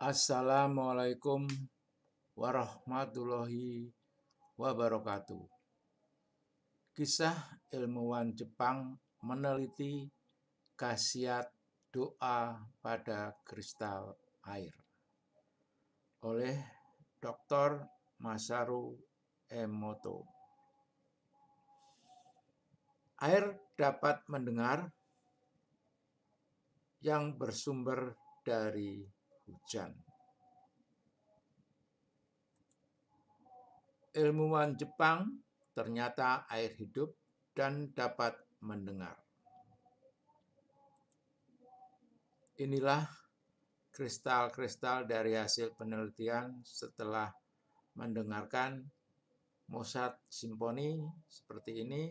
Assalamualaikum warahmatullahi wabarakatuh. Kisah ilmuwan Jepang meneliti khasiat doa pada kristal air oleh Dr. Masaru Emoto. Air dapat mendengar yang bersumber dari hujan. Ilmuwan Jepang ternyata air hidup dan dapat mendengar. Inilah kristal-kristal dari hasil penelitian setelah mendengarkan Mozart Symphony seperti ini,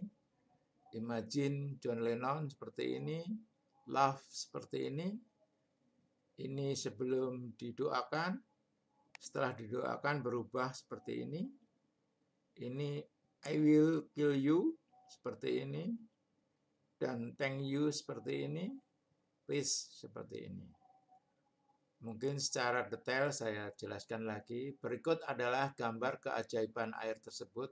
Imagine John Lennon seperti ini, Love seperti ini. Ini sebelum didoakan, setelah didoakan berubah seperti ini. Ini I Will Kill You seperti ini, dan Thank You seperti ini, Please seperti ini. Mungkin secara detail saya jelaskan lagi. Berikut adalah gambar keajaiban air tersebut.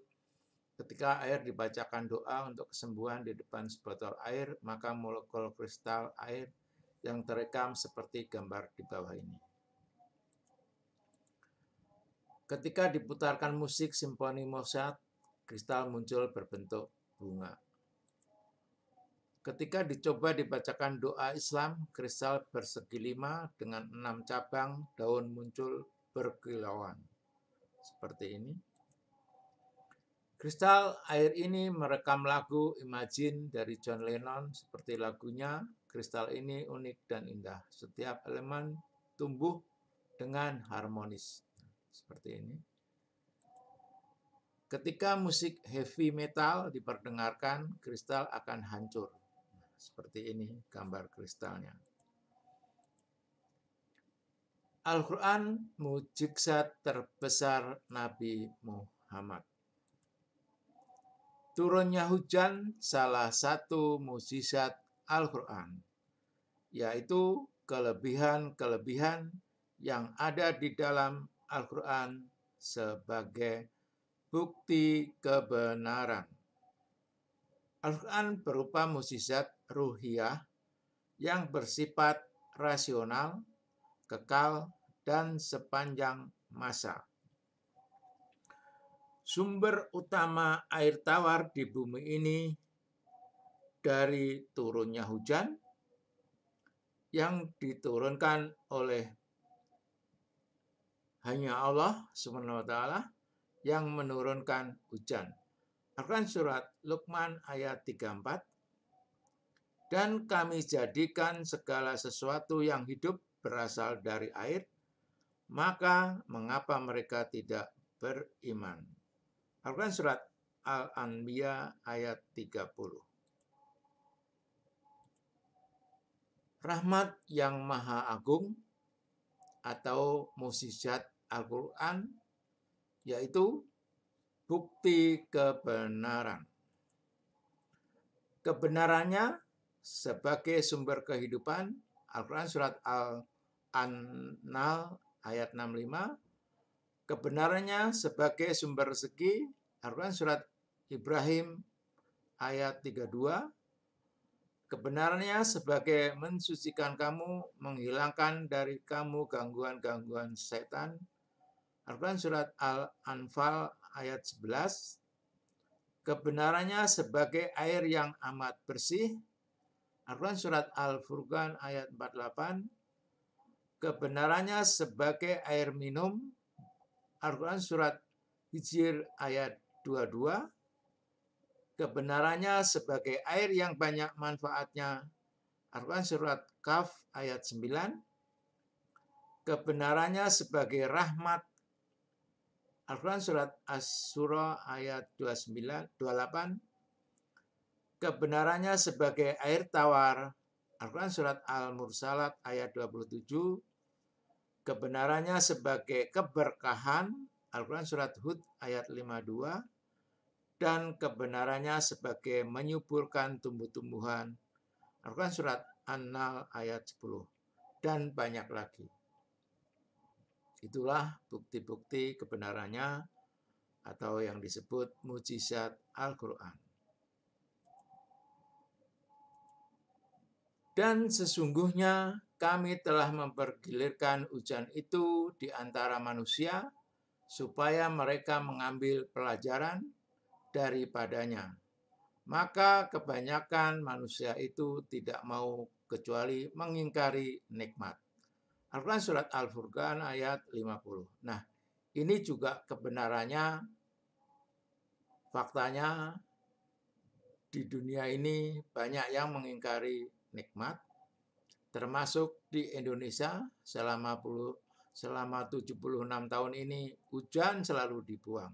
Ketika air dibacakan doa untuk kesembuhan di depan sebotol air, maka molekul kristal air yang terekam seperti gambar di bawah ini. Ketika diputarkan musik simfoni Mozart, kristal muncul berbentuk bunga. Ketika dicoba dibacakan doa Islam, kristal bersegi 5 dengan 6 cabang daun muncul berkilauan. Seperti ini. Kristal air ini merekam lagu Imagine dari John Lennon. Seperti lagunya, kristal ini unik dan indah. Setiap elemen tumbuh dengan harmonis. Seperti ini. Ketika musik heavy metal diperdengarkan, kristal akan hancur. Seperti ini gambar kristalnya. Al-Quran mukjizat terbesar Nabi Muhammad. Turunnya hujan salah satu mukjizat Al-Quran, yaitu kelebihan-kelebihan yang ada di dalam Al-Quran sebagai bukti kebenaran. Al-Quran berupa mukjizat ruhiyah yang bersifat rasional, kekal, dan sepanjang masa. Sumber utama air tawar di bumi ini dari turunnya hujan yang diturunkan oleh hanya Allah SWT yang menurunkan hujan. Al-Quran surat Luqman ayat 34. Dan kami jadikan segala sesuatu yang hidup berasal dari air, maka mengapa mereka tidak beriman? Al-Quran surat Al-Anbiya ayat 30. Rahmat yang maha agung atau mukjizat Al-Quran yaitu bukti kebenaran. Kebenarannya sebagai sumber kehidupan, Al-Quran surat Al-An'al ayat 65. Kebenarannya sebagai sumber rezeki, Al-Quran surat Ibrahim ayat 32. Kebenarannya sebagai mensucikan kamu, menghilangkan dari kamu gangguan-gangguan setan, Al-Quran surat Al-Anfal ayat 11. Kebenarannya sebagai air yang amat bersih, Al-Quran surat Al-Furqan ayat 48. Kebenarannya sebagai air minum, Al-Quran surat Hijr ayat 22. Kebenarannya sebagai air yang banyak manfaatnya, Al-Quran surat Kaf ayat 9. Kebenarannya sebagai rahmat, Al-Quran surat Asy-Syura ayat 28. Kebenarannya sebagai air tawar, Al-Quran surat Al-Mursalat ayat 27. Kebenarannya sebagai keberkahan, Al-Quran surat Hud ayat 52. Dan kebenarannya sebagai menyuburkan tumbuh-tumbuhan, Al-Quran surat An-Nahl ayat 10. Dan banyak lagi. Itulah bukti-bukti kebenarannya atau yang disebut mukjizat Al-Quran. Dan sesungguhnya kami telah mempergilirkan hujan itu di antara manusia supaya mereka mengambil pelajaran daripadanya. Maka kebanyakan manusia itu tidak mau kecuali mengingkari nikmat. Al-Quran surat Al-Furqan ayat 50. Nah, ini juga kebenarannya, faktanya di dunia ini banyak yang mengingkari nikmat, termasuk di Indonesia selama 76 tahun ini hujan selalu dibuang.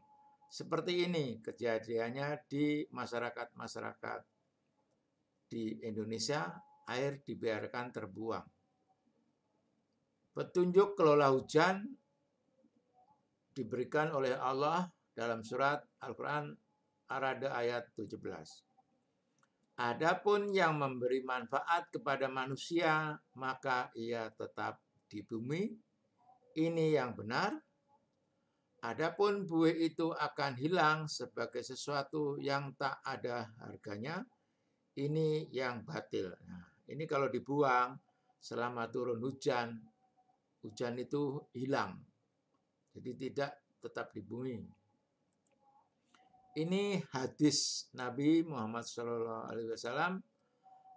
Seperti ini kejadiannya di masyarakat-masyarakat di Indonesia, air dibiarkan terbuang. Petunjuk kelola hujan diberikan oleh Allah dalam surat Al-Quran Ar-Ra'd ayat 17. Adapun yang memberi manfaat kepada manusia, maka ia tetap di bumi. Ini yang benar. Adapun buih itu akan hilang sebagai sesuatu yang tak ada harganya. Ini yang batil. Nah, ini kalau dibuang selama turun hujan, hujan itu hilang. Jadi tidak tetap di bumi. Ini hadis Nabi Muhammad SAW.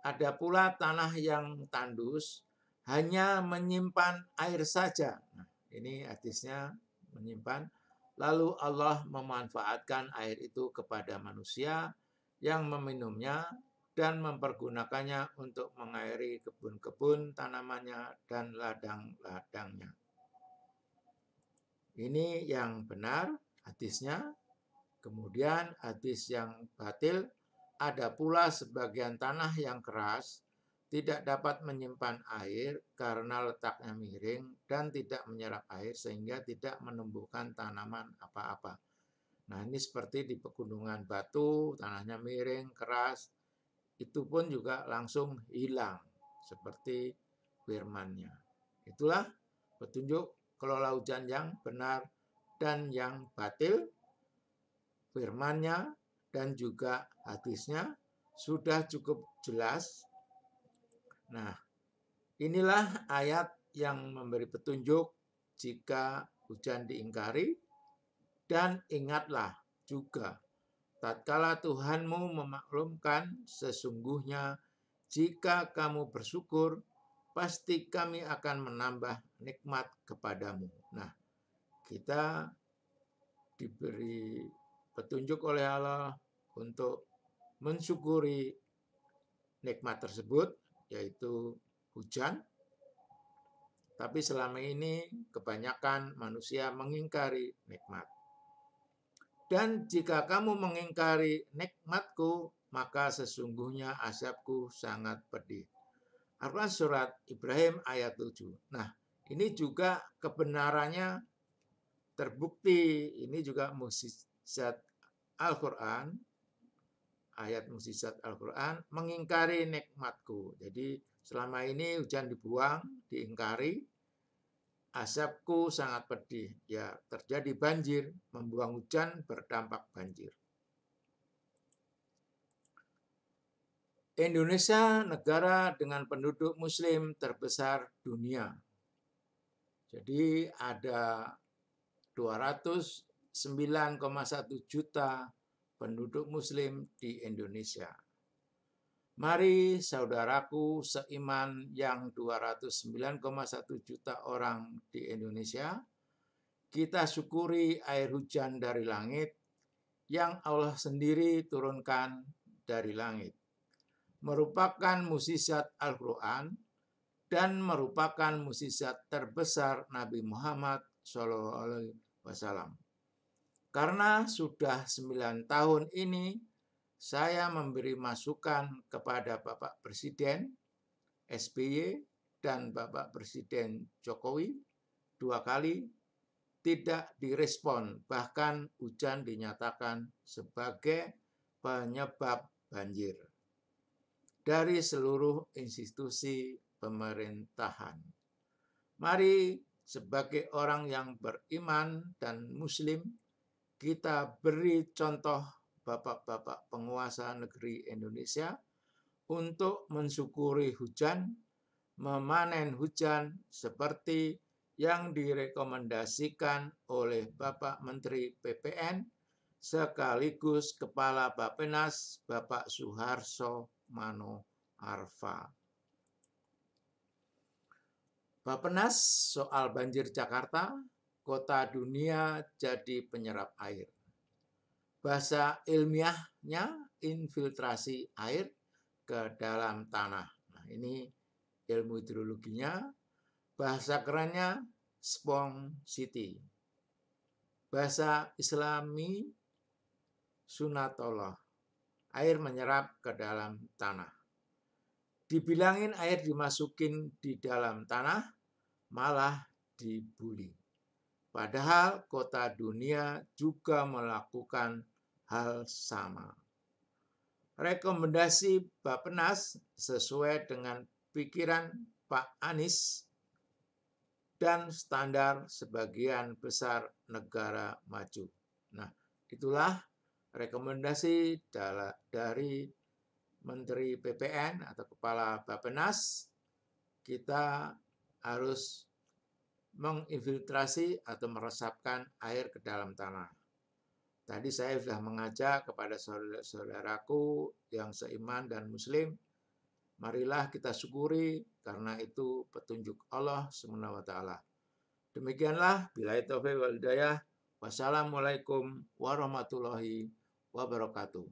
Ada pula tanah yang tandus hanya menyimpan air saja. Nah, ini hadisnya menyimpan. Lalu Allah memanfaatkan air itu kepada manusia yang meminumnya dan mempergunakannya untuk mengairi kebun-kebun tanamannya dan ladang-ladangnya. Ini yang benar hadisnya. Kemudian hadis yang batil, ada pula sebagian tanah yang keras tidak dapat menyimpan air karena letaknya miring dan tidak menyerap air sehingga tidak menumbuhkan tanaman apa-apa. Nah, ini seperti di pegunungan batu, tanahnya miring, keras, itu pun juga langsung hilang seperti firman-Nya. Itulah petunjuk kelola hujan yang benar dan yang batil. Firman-Nya dan juga hadisnya sudah cukup jelas. Nah, inilah ayat yang memberi petunjuk jika hujan diingkari. Dan ingatlah juga, tatkala Tuhanmu memaklumkan sesungguhnya jika kamu bersyukur, pasti kami akan menambah nikmat kepadamu. Nah, kita diberi petunjuk oleh Allah untuk mensyukuri nikmat tersebut, yaitu hujan. Tapi selama ini kebanyakan manusia mengingkari nikmat. Dan jika kamu mengingkari nikmatku, maka sesungguhnya azabku sangat pedih. Al-Quran surat Ibrahim ayat 7. Nah, ini juga kebenarannya terbukti. Ini juga mukjizat Al-Quran, ayat mukjizat Al-Quran, mengingkari nikmatku. Jadi selama ini hujan dibuang, diingkari, azabku sangat pedih. Ya, terjadi banjir, membuang hujan berdampak banjir. Indonesia negara dengan penduduk muslim terbesar dunia. Jadi ada 209,1 juta penduduk muslim di Indonesia. Mari saudaraku seiman yang 209,1 juta orang di Indonesia, kita syukuri air hujan dari langit yang Allah sendiri turunkan dari langit. Merupakan mukjizat Al-Quran dan merupakan mukjizat terbesar Nabi Muhammad SAW. Karena sudah 9 tahun ini saya memberi masukan kepada Bapak Presiden SBY dan Bapak Presiden Jokowi 2 kali, tidak direspon, bahkan hujan dinyatakan sebagai penyebab banjir dari seluruh institusi pemerintahan. Mari sebagai orang yang beriman dan muslim, kita beri contoh bapak-bapak penguasa negeri Indonesia untuk mensyukuri hujan, memanen hujan seperti yang direkomendasikan oleh Bapak Menteri PPN sekaligus Kepala Bappenas Bapak Suharso Mano Arfa. Bappenas soal banjir Jakarta, kota dunia jadi penyerap air. Bahasa ilmiahnya infiltrasi air ke dalam tanah. Nah, ini ilmu hidrologinya. Bahasa kerennya Sponge City. Bahasa Islami Sunatullah. Air menyerap ke dalam tanah. Dibilangin air dimasukin di dalam tanah, malah dibully. Padahal kota dunia juga melakukan hal sama. Rekomendasi Bappenas sesuai dengan pikiran Pak Anies dan standar sebagian besar negara maju. Nah, itulah rekomendasi dari Menteri PPN atau Kepala Bappenas. Kita harus menginfiltrasi atau meresapkan air ke dalam tanah. Tadi saya sudah mengajak kepada saudara-saudaraku yang seiman dan muslim, marilah kita syukuri karena itu petunjuk Allah Subhanahu wa taala. Demikianlah, billahi taufiq wal hidayah. Wassalamualaikum warahmatullahi wabarakatuh.